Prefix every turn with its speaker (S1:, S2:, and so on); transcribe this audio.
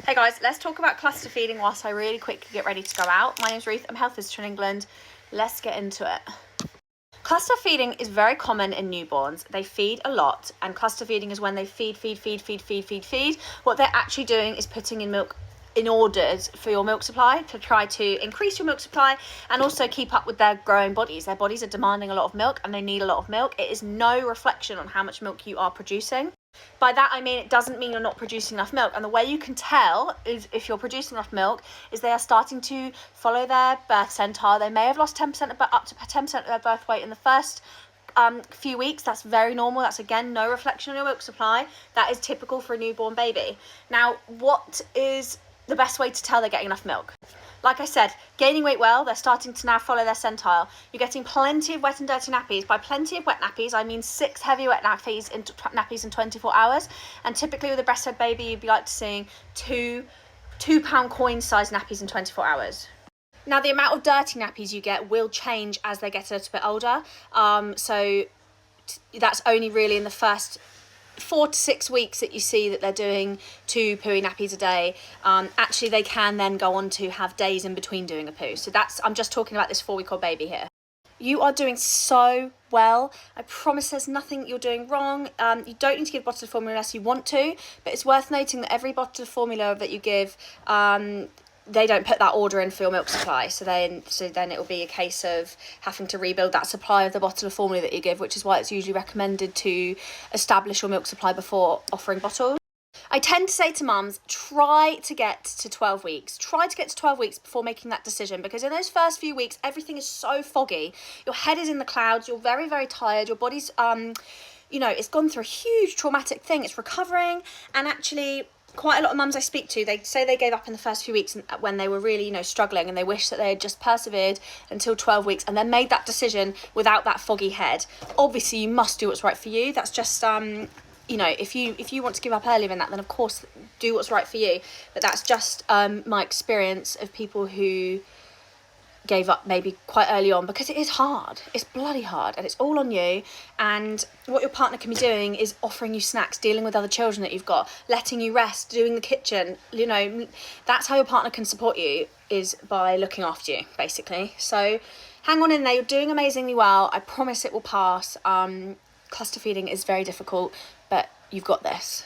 S1: Hey guys, let's talk about cluster feeding whilst I really quickly get ready to go out. My name's Ruth, I'm a health visitor in England. Let's get into it. Cluster feeding is very common in newborns. They feed a lot, and cluster feeding is when they feed. What they're actually doing is putting in milk in orders for your milk supply to try to increase your milk supply and also keep up with their growing bodies. Their bodies are demanding a lot of milk and they need a lot of milk. It is no reflection on how much milk you are producing. By that I mean it doesn't mean you're not producing enough milk, and the way you can tell is if you're producing enough milk is they are starting to follow their birth centile. They may have lost 10% up to 10% of their birth weight in the first few weeks. That's very normal. That's again no reflection on your milk supply. That is typical for a newborn baby. Now, what is the best way to tell they're getting enough milk? Like I said, gaining weight well, they're starting to now follow their centile. You're getting plenty of wet and dirty nappies. By plenty of wet nappies, I mean 6 heavy wet nappies in 24 hours. And typically with a breastfed baby, you'd be like to seeing two £2 coin size nappies in 24 hours. Now, the amount of dirty nappies you get will change as they get a little bit older. That's only really in the first 4 to 6 weeks that you see that they're doing 2 pooey nappies a day. Actually, they can then go on to have days in between doing a poo. So I'm just talking about this 4-week-old baby here. You are doing so well. I promise there's nothing you're doing wrong. You don't need to give bottled formula unless you want to, but it's worth noting that every bottle of formula that you give, they don't put that order in for your milk supply. So then it will be a case of having to rebuild that supply of the bottle of formula that you give, which is why it's usually recommended to establish your milk supply before offering bottles. I tend to say to mums, try to get to 12 weeks. Try to get to 12 weeks before making that decision, because in those first few weeks, everything is so foggy. Your head is in the clouds. You're very, very tired. Your body's, it's gone through a huge traumatic thing. It's recovering. And actually, quite a lot of mums I speak to, they say they gave up in the first few weeks when they were really, struggling, and they wish that they had just persevered until 12 weeks and then made that decision without that foggy head. Obviously, you must do what's right for you. That's just, if you want to give up earlier than that, then of course do what's right for you. But that's just my experience of people who gave up maybe quite early on, because it is hard. It's bloody hard, and it's all on you. And what your partner can be doing is offering you snacks, dealing with other children that you've got, letting you rest, doing the kitchen. That's how your partner can support you, is by looking after you, basically. So hang on in there. You're doing amazingly well. I promise it will pass. Cluster feeding is very difficult, but you've got this.